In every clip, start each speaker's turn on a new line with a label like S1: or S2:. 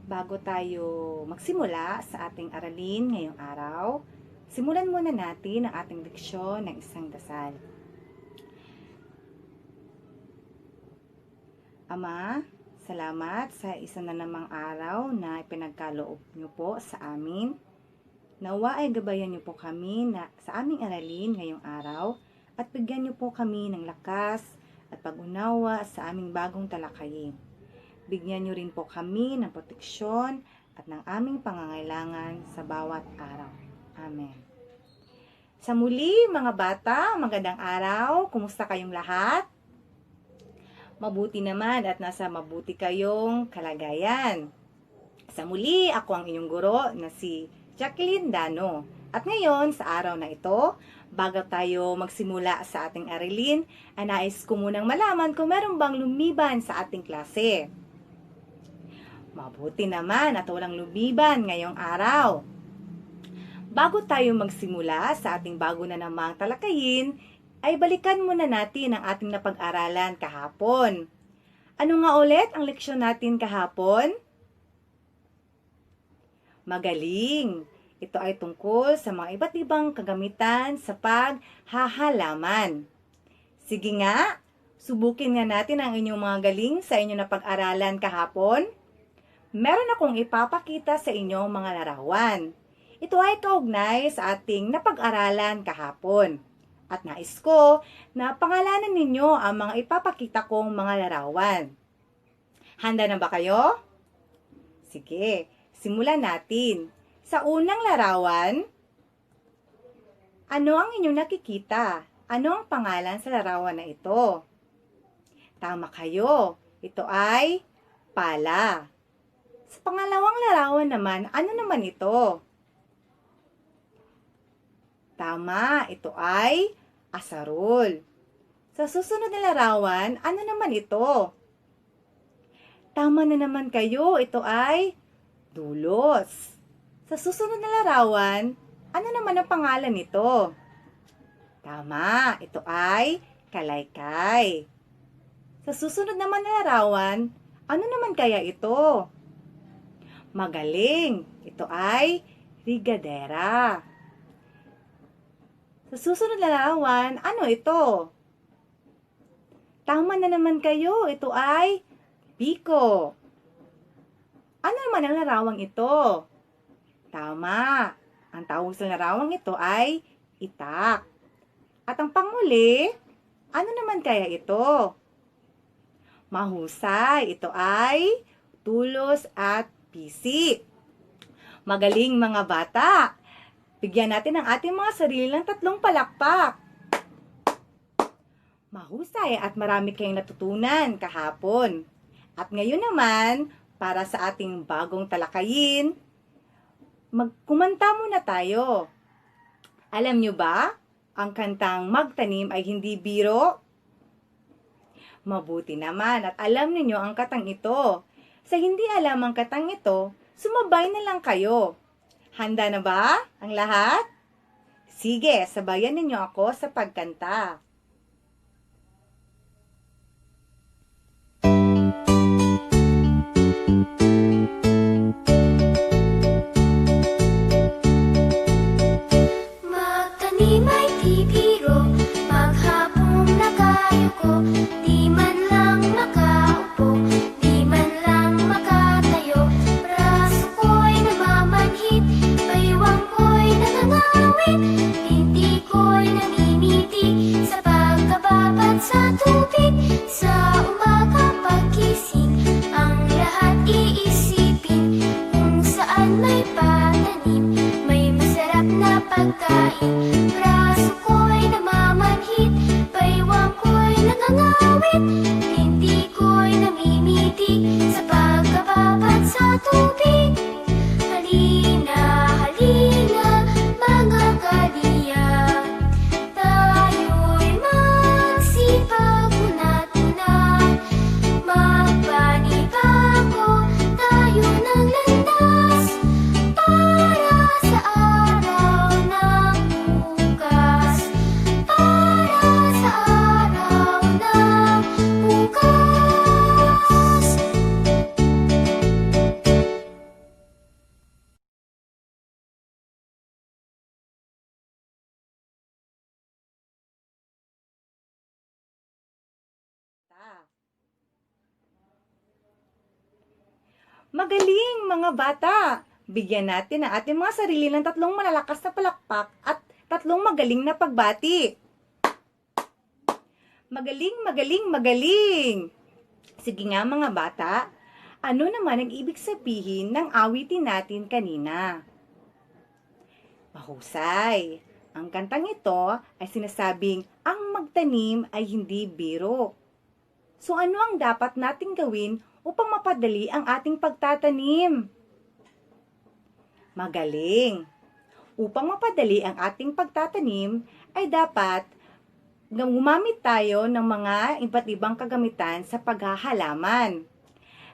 S1: Bago tayo magsimula sa ating aralin ngayong araw, simulan muna natin ang ating leksyon ng isang dasal. Ama, salamat sa isa na namang araw na ipinagkaloob niyo po sa amin. Nawa ay gabayan niyo po kami sa aming aralin ngayong araw at bigyan niyo po kami ng lakas at pag-unawa sa aming bagong talakayin. Bigyan niyo rin po kami ng proteksyon at ng aming pangangailangan sa bawat araw. Amen. Sa muli, mga bata, magandang araw. Kumusta kayong lahat? Mabuti naman at nasa mabuti kayong kalagayan. Sa muli, ako ang inyong guro na si Jacqueline Dano. At ngayon, sa araw na ito, bago tayo magsimula sa ating aralin, nais ko munang malaman kung meron bang lumiban sa ating klase. Mabuti naman at walang lumiban ngayong araw. Bago tayo magsimula sa ating bago na namang talakayin, ay balikan muna natin ang ating napag-aralan kahapon. Ano nga ulit ang leksyon natin kahapon? Magaling! Ito ay tungkol sa mga iba't ibang kagamitan sa paghahalaman. Sige nga, subukin nga natin ang inyong mga galing sa inyong napag-aralan kahapon. Meron akong ipapakita sa inyo mga larawan. Ito ay kaugnay sa ating napag-aralan kahapon. At nais ko na pangalanan ninyo ang mga ipapakita kong mga larawan. Handa na ba kayo? Sige, simulan natin. Sa unang larawan, ano ang inyong nakikita? Ano ang pangalan sa larawan na ito? Tama kayo. Ito ay pala. Sa pangalawang larawan naman, ano naman ito? Tama, ito ay asarol. Sa susunod na larawan, ano naman ito? Tama na naman kayo, ito ay dulos. Sa susunod na larawan, ano naman ang pangalan nito? Tama, ito ay kalaykay. Sa susunod naman na larawan, ano naman kaya ito? Magaling. Ito ay rigadera. Sa susunod na larawan, ano ito? Tama na naman kayo. Ito ay biko. Ano naman ang larawang ito? Tama. Ang tawag sa larawang ito ay itak. At ang panguli, ano naman kaya ito? Mahusay. Ito ay tulos at pisi. Magaling mga bata. Bigyan natin ang ating mga sarili ng 3 palakpak. Mahusay at marami kayong natutunan kahapon. At ngayon naman, para sa ating bagong talakayin, kumanta muna tayo. Alam nyo ba, ang kantang Magtanim ay hindi biro? Mabuti naman at alam niyo ang katang ito. Sa hindi alam ang katang ito, sumabay na lang kayo. Handa na ba ang lahat? Sige, sabayan ninyo ako sa pagkanta.
S2: Magtanim ay di biro, maghapong nakayuko, di man lang makaupo, di man lang makatayo. Braso ko'y namamanhid, baywang ko'y nangangawit, hindi ko'y namimiti sa pagkababad sa tubig. Sa umaga pagkising, ang lahat iisipin, kung saan may pananim, may masarap na pagkain. Braso ko'y namamanhid, baywang ko'y nangangawit, hindi ko'y namimiti sa pagkababad sa tubig. Halina, halina, mga kadiya, tayo'y magsipag unat-unat, magpanibago tayo ng landas para sa araw ng bukas, para sa araw ng bukas.
S1: Magaling mga bata! Bigyan natin ang ating mga sarili ng tatlong malalakas na palakpak at tatlong magaling na pagbati. Magaling, magaling, magaling! Sige nga mga bata, ano naman ang ibig sabihin ng awitin natin kanina? Mahusay! Ang kantang ito ay sinasabing ang magtanim ay hindi biro. So ano ang dapat nating gawin upang mapadali ang ating pagtatanim? Magaling! Upang mapadali ang ating pagtatanim ay dapat gumamit tayo ng mga iba't ibang kagamitan sa paghahalaman.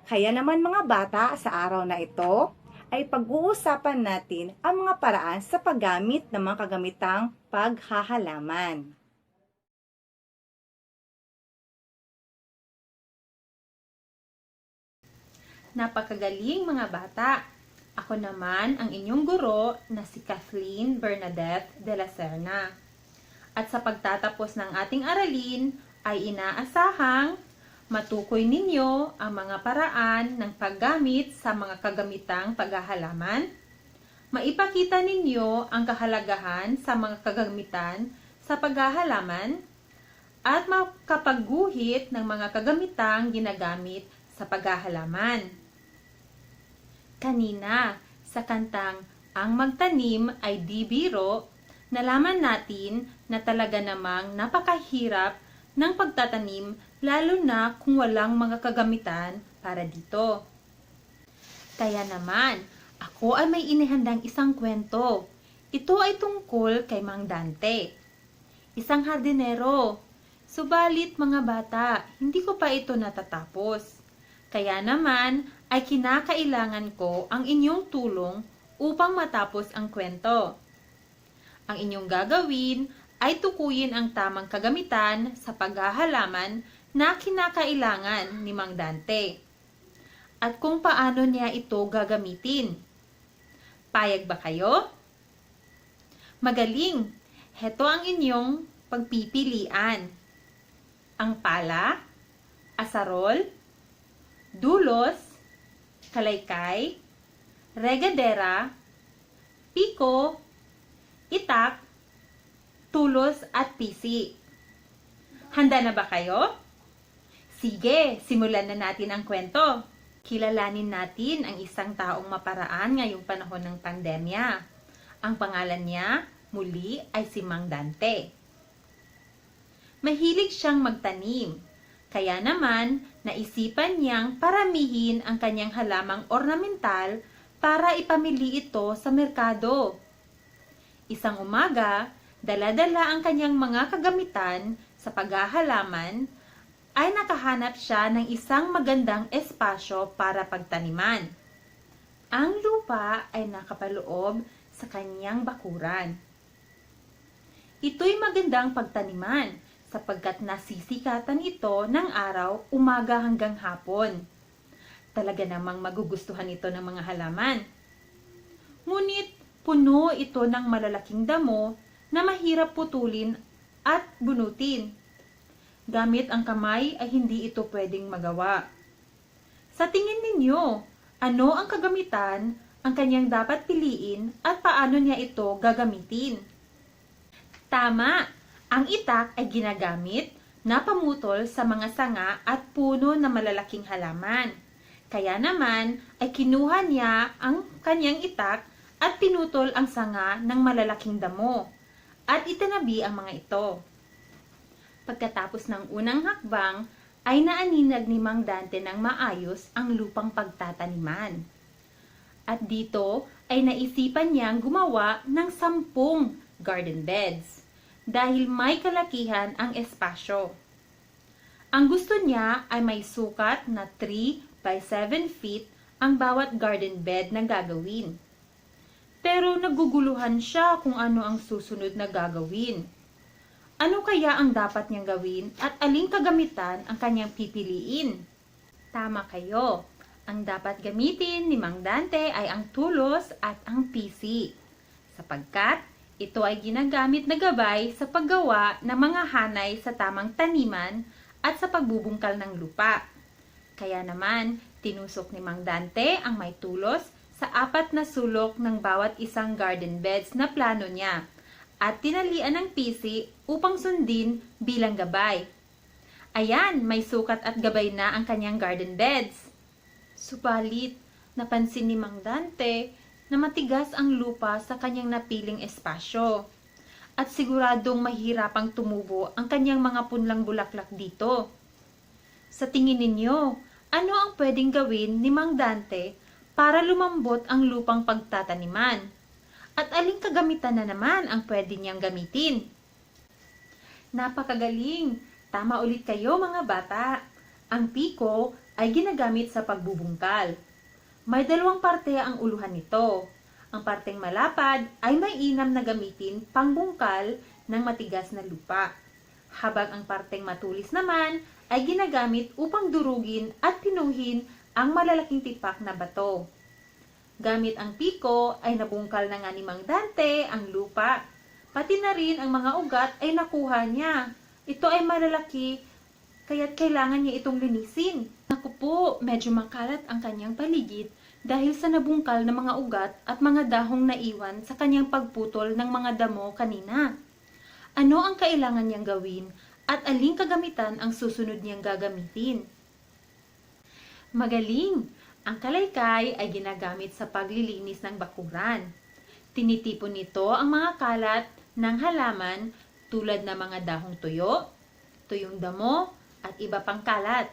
S1: Kaya naman mga bata, sa araw na ito ay pag-uusapan natin ang mga paraan sa paggamit ng mga kagamitang paghahalaman.
S3: Napakagaling mga bata! Ako naman ang inyong guro na si Kathleen Bernadette de la Serna. At sa pagtatapos ng ating aralin ay inaasahang matukoy ninyo ang mga paraan ng paggamit sa mga kagamitang paghahalaman, maipakita ninyo ang kahalagahan sa mga kagamitan sa paghahalaman, at makapagguhit ng mga kagamitang ginagamit sa paghahalaman. Kanina, sa kantang Ang Magtanim ay Di Biro, nalaman natin na talaga namang napakahirap ng pagtatanim lalo na kung walang mga kagamitan para dito. Kaya naman, ako ay may inihandang isang kwento. Ito ay tungkol kay Mang Dante, isang hardinero. Subalit mga bata, hindi ko pa ito natatapos. Kaya naman ay kinakailangan ko ang inyong tulong upang matapos ang kwento. Ang inyong gagawin ay tukuyin ang tamang kagamitan sa paghahalaman na kinakailangan ni Mang Dante at kung paano niya ito gagamitin. Payag ba kayo? Magaling! Heto ang inyong pagpipilian. Ang pala, asarol, dulos, kalaykay, regadera, piko, itak, tulos at pisi. Handa na ba kayo? Sige, simulan na natin ang kwento. Kilalanin natin ang isang taong maparaan ngayong panahon ng pandemya. Ang pangalan niya muli ay si Mang Dante. Mahilig siyang magtanim. Kaya naman, naisipan niyang paramihin ang kanyang halamang ornamental para ipamili ito sa merkado. Isang umaga, dala-dala ang kanyang mga kagamitan sa paghahalaman, ay nakahanap siya ng isang magandang espasyo para pagtaniman. Ang lupa ay nakapaloob sa kanyang bakuran. Ito'y magandang pagtaniman sapagkat nasisikatan ito ng araw umaga hanggang hapon. Talaga namang magugustuhan ito ng mga halaman. Ngunit puno ito ng malalaking damo na mahirap putulin at bunutin. Gamit ang kamay ay hindi ito pwedeng magawa. Sa tingin ninyo, ano ang kagamitan ang kanyang dapat piliin at paano niya ito gagamitin? Tama! Ang itak ay ginagamit na pamutol sa mga sanga at puno na malalaking halaman. Kaya naman ay kinuha niya ang kanyang itak at pinutol ang sanga ng malalaking damo at itinabi ang mga ito. Pagkatapos ng unang hakbang ay naaninag ni Mang Dante ng maayos ang lupang pagtataniman. At dito ay naisipan niyang gumawa ng 10 garden beds dahil may kalakihan ang espasyo. Ang gusto niya ay may sukat na 3 by 7 feet ang bawat garden bed na gagawin. Pero naguguluhan siya kung ano ang susunod na gagawin. Ano kaya ang dapat niyang gawin at aling kagamitan ang kanyang pipiliin? Tama kayo. Ang dapat gamitin ni Mang Dante ay ang tulos at ang pisi, sapagkat ito ay ginagamit na gabay sa paggawa ng mga hanay sa tamang taniman at sa pagbubungkal ng lupa. Kaya naman, Tinusok ni Mang Dante ang may tulos sa 4 na sulok ng bawat isang garden beds na plano niya at tinalian ng pisi upang sundin bilang gabay. Ayan, may sukat at gabay na ang kanyang garden beds. Subalit, napansin ni Mang Dante na matigas ang lupa sa kanyang napiling espasyo at siguradong mahirapang tumubo ang kanyang mga punlang bulaklak dito. Sa tingin ninyo, ano ang pwedeng gawin ni Mang Dante para lumambot ang lupang pagtataniman? At aling kagamitan na naman ang pwede niyang gamitin? Napakagaling! Tama ulit kayo mga bata. Ang piko ay ginagamit sa pagbubungkal. May 2 parte ang uluhan nito. Ang parteng malapad ay mainam na gamitin pangbungkal ng matigas na lupa. Habang ang parteng matulis naman ay ginagamit upang durugin at pinuhin ang malalaking tipak na bato. Gamit ang piko ay nabungkal na nga ni Mang Dante ang lupa. Pati na rin ang mga ugat ay nakuha niya. Ito ay malalaki, kaya't kailangan niya itong linisin. Naku po, medyo makalat ang kanyang paligid dahil sa nabungkal na mga ugat at mga dahong naiwan sa kanyang pagputol ng mga damo kanina. Ano ang kailangan niyang gawin at aling kagamitan ang susunod niyang gagamitin? Magaling! Ang kalaykay ay ginagamit sa paglilinis ng bakuran. Tinitipon nito ang mga kalat ng halaman tulad ng mga dahong tuyo, tuyong damo, at iba pang kalat.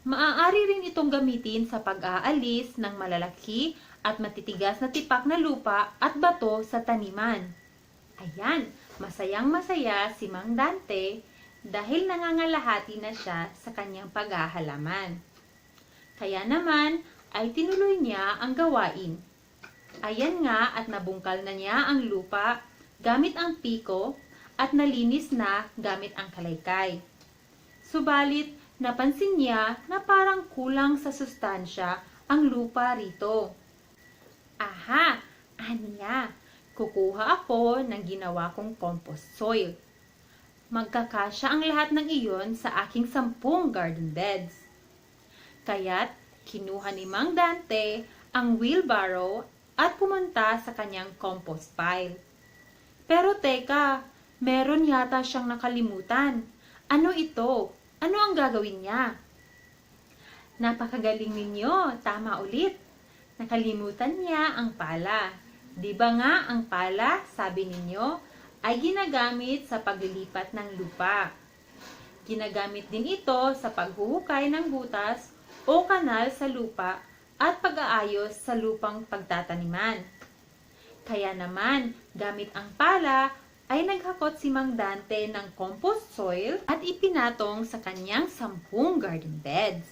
S3: Maaari rin itong gamitin sa pag-aalis ng malalaki at matitigas na tipak na lupa at bato sa taniman. Ayan, masayang-masaya si Mang Dante dahil nangangalahati na siya sa kanyang paghahalaman. Kaya naman ay tinuloy niya ang gawain. Ayan nga at nabungkal na niya ang lupa gamit ang piko at nalinis na gamit ang kalaykay. Subalit, napansin niya na parang kulang sa sustansya ang lupa rito. Aha! Aniya! Kukuha ako ng ginawa kong compost soil. Magkakasya ang lahat ng iyon sa aking 10 garden beds. Kaya't, kinuha ni Mang Dante ang wheelbarrow at pumunta sa kanyang compost pile. Pero teka, meron yata siyang nakalimutan. Ano ito? Ano ang gagawin niya? Napakagaling ninyo, tama ulit. Nakalimutan niya ang pala. Di ba nga ang pala, sabi ninyo, ay ginagamit sa paglilipat ng lupa. Ginagamit din ito sa paghuhukay ng butas o kanal sa lupa at pag-aayos sa lupang pagtataniman. Kaya naman, gamit ang pala, ay naghakot si Mang Dante ng compost soil at ipinatong sa kanyang 10 garden beds.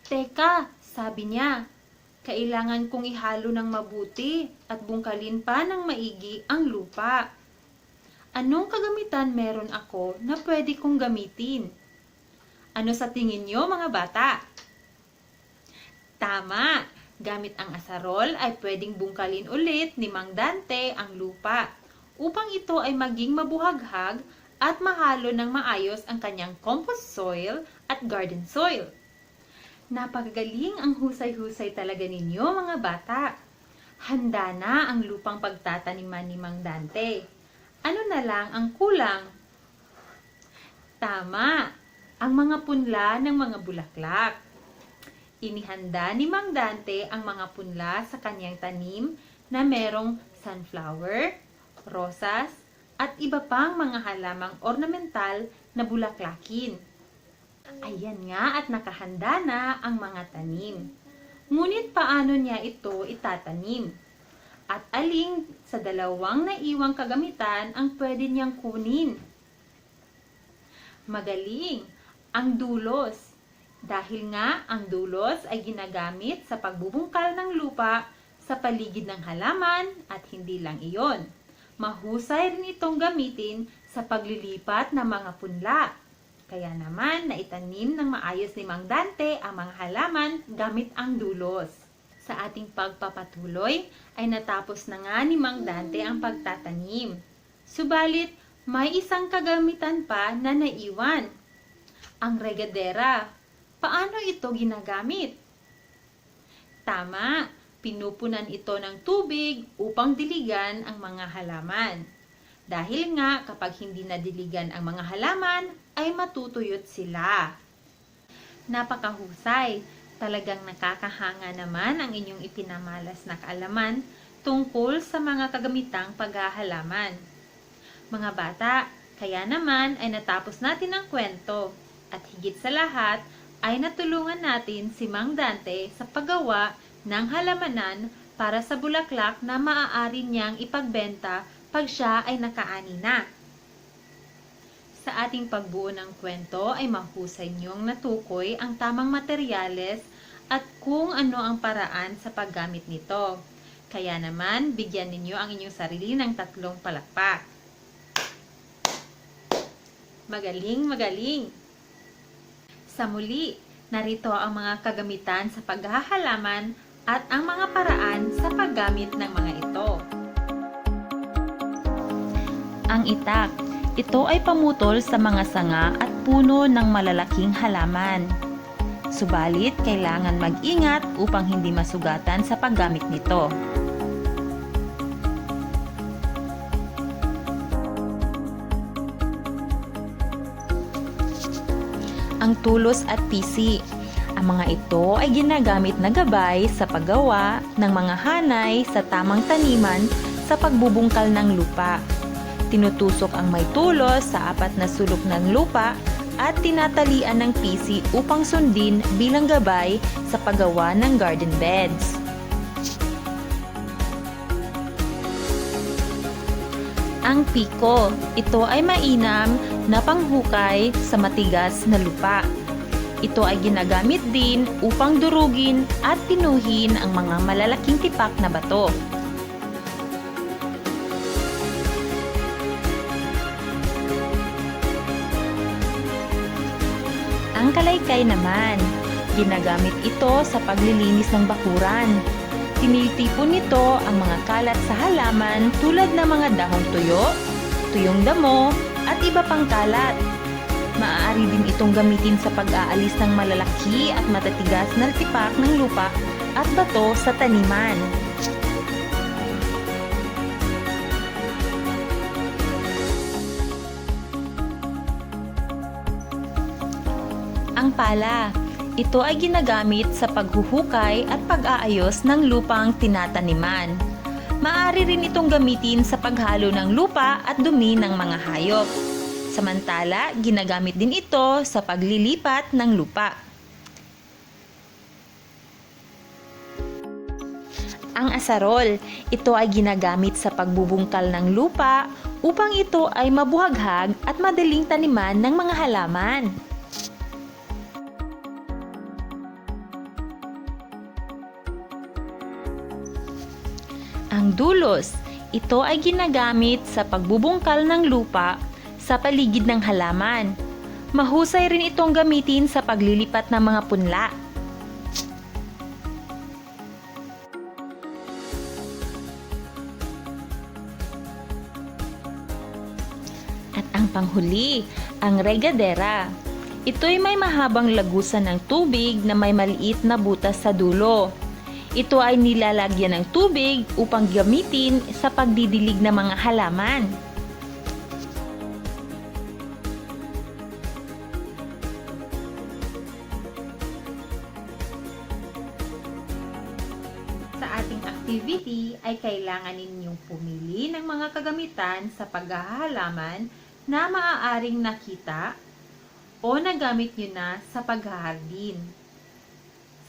S3: Teka, sabi niya, kailangan kong ihalo ng mabuti at bungkalin pa ng maigi ang lupa. Anong kagamitan meron ako na pwede kong gamitin? Ano sa tingin niyo mga bata? Tama! Gamit ang asarol ay pwedeng bungkalin ulit ni Mang Dante ang lupa upang ito ay maging mabuhaghag at mahalo ng maayos ang kanyang compost soil at garden soil. Napakagaling ang husay-husay talaga ninyo mga bata. Handa na ang lupang pagtataniman ni Mang Dante. Ano na lang ang kulang? Tama, ang mga punla ng mga bulaklak. Inihanda ni Mang Dante ang mga punla sa kanyang tanim na merong sunflower, rosas, at iba pang mga halamang ornamental na bulaklakin. Ayan nga at nakahanda na ang mga tanim. Ngunit paano niya ito itatanim? At aling sa 2 naiwang kagamitan ang pwede niyang kunin? Magaling! Ang dulos. Dahil nga ang dulos ay ginagamit sa pagbubungkal ng lupa sa paligid ng halaman at hindi lang iyon. Mahusay rin itong gamitin sa paglilipat ng mga punla. Kaya naman naitanim ng maayos ni Mang Dante ang mga halaman gamit ang dulos. Sa ating pagpapatuloy ay natapos na nga ni Mang Dante ang pagtatanim. Subalit may isang kagamitan pa na naiwan. Ang regadera. Paano ito ginagamit? Tama, pinupunan ito ng tubig upang diligan ang mga halaman. Dahil nga kapag hindi nadiligan ang mga halaman, ay matutuyot sila. Napakahusay, talagang nakakahanga naman ang inyong ipinamalas na kaalaman tungkol sa mga kagamitang paghahalaman. Mga bata, kaya naman ay natapos natin ang kwento at higit sa lahat ay natulungan natin si Mang Dante sa paggawa ng halamanan para sa bulaklak na maaari niyang ipagbenta pag siya ay nakaani na. Sa ating pagbuo ng kwento ay mahusay niyong natukoy ang tamang materyales at kung ano ang paraan sa paggamit nito. Kaya naman, bigyan ninyo ang inyong sarili ng 3 palakpak. Magaling, magaling! Sa muli, narito ang mga kagamitan sa paghahalaman at ang mga paraan sa paggamit ng mga ito. Ang itak. Ito ay pamutol sa mga sanga at puno ng malalaking halaman. Subalit, kailangan mag-ingat upang hindi masugatan sa paggamit nito. Ang tulos at pisi. Ang mga ito ay ginagamit na gabay sa paggawa ng mga hanay sa tamang taniman sa pagbubungkal ng lupa. Tinutusok ang may tulos sa 4 na sulok ng lupa at tinatalian ng pisi upang sundin bilang gabay sa paggawa ng garden beds. Ang piko, ito ay mainam na panghukay sa matigas na lupa. Ito ay ginagamit din upang durugin at pinuhin ang mga malalaking tipak na bato. Ang kalaykay naman, ginagamit ito sa paglilinis ng bakuran. Tinitipon nito ang mga kalat sa halaman tulad ng mga dahong tuyo, tuyong damo, at iba pang kalat. Maaari din itong gamitin sa pag-aalis ng malalaki at matatigas na tipak ng lupa at bato sa taniman. Ang pala, ito ay ginagamit sa paghuhukay at pag-aayos ng lupang tinataniman. Maaari rin itong gamitin sa paghalo ng lupa at dumi ng mga hayop. Samantala, ginagamit din ito sa paglilipat ng lupa. Ang asarol, ito ay ginagamit sa pagbubungkal ng lupa upang ito ay mabuhaghag at madaling taniman ng mga halaman. Ang dulos, ito ay ginagamit sa pagbubungkal ng lupa sa paligid ng halaman. Mahusay rin itong gamitin sa paglilipat ng mga punla. At ang panghuli, ang regadera. Ito'y may mahabang lagusan ng tubig na may maliit na butas sa dulo. Ito ay nilalagyan ng tubig upang gamitin sa pagdidilig ng mga halaman. Sa ating activity ay kailangan ninyong pumili ng mga kagamitan sa paghahalaman na maaaring nakita o nagamit nyo na sa paghahardin.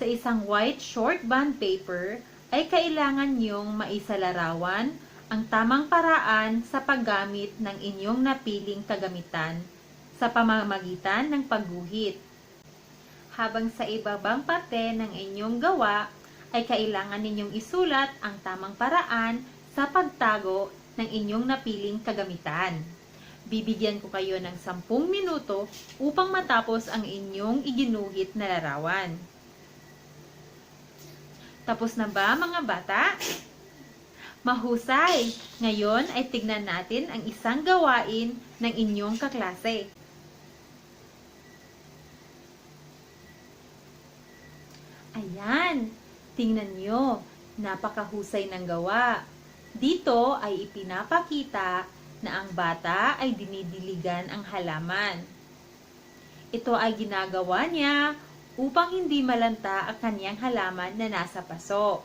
S3: Sa isang white short bond paper ay kailangan niyong maisalarawan ang tamang paraan sa paggamit ng inyong napiling kagamitan sa pamamagitan ng pagguhit. Habang sa ibabang parte ng inyong gawa ay kailangan ninyong isulat ang tamang paraan sa pagtago ng inyong napiling kagamitan. Bibigyan ko kayo ng 10 minuto upang matapos ang inyong iginuhit na larawan. Tapos na ba mga bata? Mahusay! Ngayon ay tignan natin ang isang gawain ng inyong kaklase. Ayan! Tingnan nyo, napakahusay ng gawa. Dito ay ipinapakita na ang bata ay dinidiligan ang halaman. Ito ay ginagawa niya upang hindi malanta ang kanyang halaman na nasa paso.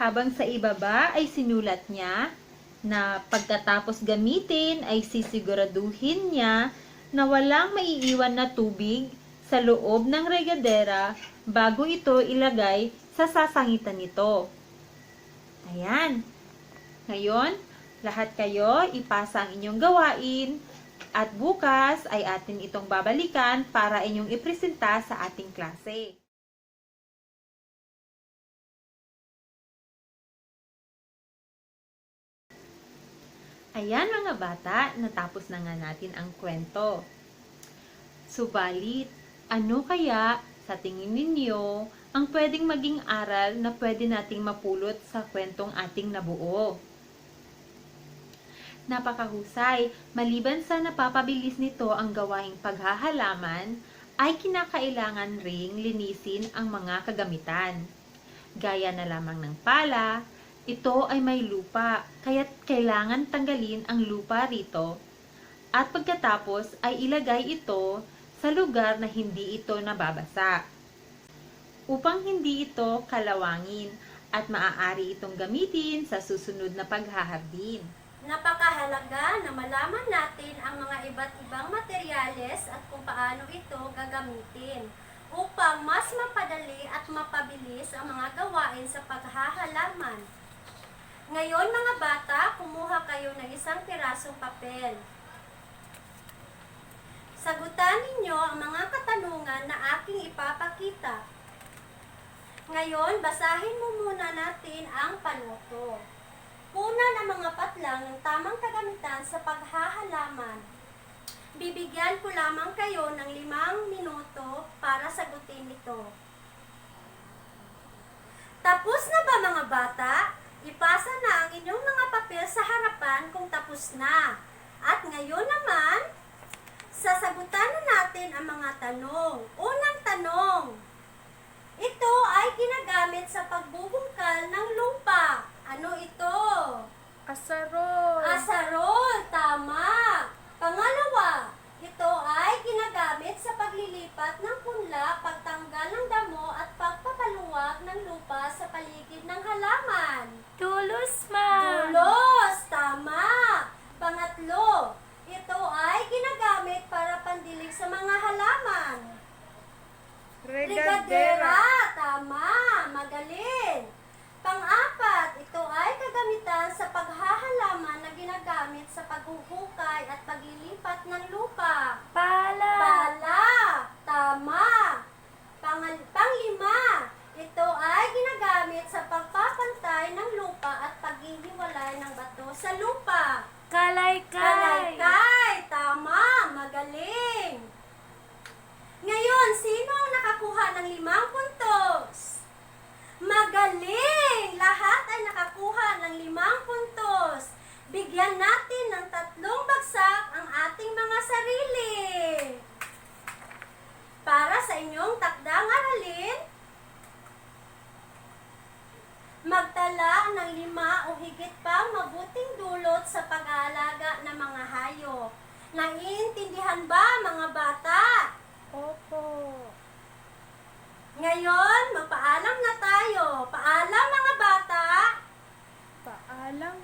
S3: Habang sa ibaba ay sinulat niya na pagkatapos gamitin ay sisiguraduhin niya na walang maiiwan na tubig sa loob ng regadera bago ito ilagay sa sasangitan nito. Ayan. Ngayon, lahat kayo ipasa ang inyong gawain at bukas ay atin itong babalikan para inyong ipresenta sa ating klase. Ayan mga bata, natapos na nga natin ang kwento. Subalit, ano kaya sa tingin ninyo ang pwedeng maging aral na pwede nating mapulot sa kwentong ating nabuo? Napakahusay, maliban sa napapabilis nito ang gawaing paghahalaman, ay kinakailangan ring linisin ang mga kagamitan. Gaya na lamang ng pala, ito ay may lupa, kaya't kailangan tanggalin ang lupa rito at pagkatapos ay ilagay ito sa lugar na hindi ito nababasa upang hindi ito kalawangin at maaari itong gamitin sa susunod na paghahardin.
S4: Napakahalaga na malaman natin ang mga iba't ibang materyales at kung paano ito gagamitin upang mas mapadali at mapabilis ang mga gawain sa paghahalaman. Ngayon mga bata, kumuha kayo ng isang pirasong papel. Sagutan ninyo ang mga katanungan na aking ipapakita. Ngayon, basahin mo muna natin ang panuto. Punan ang mga patlang ng tamang kagamitan sa paghahalaman. Bibigyan ko lamang kayo ng 5 minuto para sagutin ito. Tapos na ba mga bata? Ipasa na ang inyong mga papel sa harapan kung tapos na. At ngayon naman, sasagutan na natin ang mga tanong. Unang tanong. Ito ay ginagamit sa pagbubungkal ng lupa. Ano ito?
S5: Asarol.
S4: Asarol, tama. Pangalawa, ito ay ginagamit sa paglilipat ng punla, pagtanggal ng damo at pagpapaluwag ng lupa sa paligid ng halaman.
S5: Tulos, ma'am.
S4: Tulos, tama. Pangatlo, ito ay ginagamit para pandilig sa mga halaman. Regadera, tama. Magaling. Pang-apat, ito ay kagamitan sa paghahalaman na ginagamit sa paghuhukay at paglilipat ng lupa.
S5: Pala.
S4: Pala, tama. Panglima, ito ay ginagamit sa pagpapantay ng lupa at paghihiwalay ng bato sa lupa.
S5: Kalaykay.
S4: Kalaykay, tama, magaling. Ngayon, sino ang nakakuha ng 5 puntos? Magaling! Lahat ay nakakuha ng 5 puntos. Bigyan natin ng 3 bagsak ang ating mga sarili. Para sa inyong takdang aralin, magtala ng 5 o higit pang mabuting dulot sa pag-aalaga ng mga hayop. Naiintindihan ba mga bata?
S5: Opo.
S4: Ngayon, magpaalam na tayo. Paalam mga bata.
S5: Paalam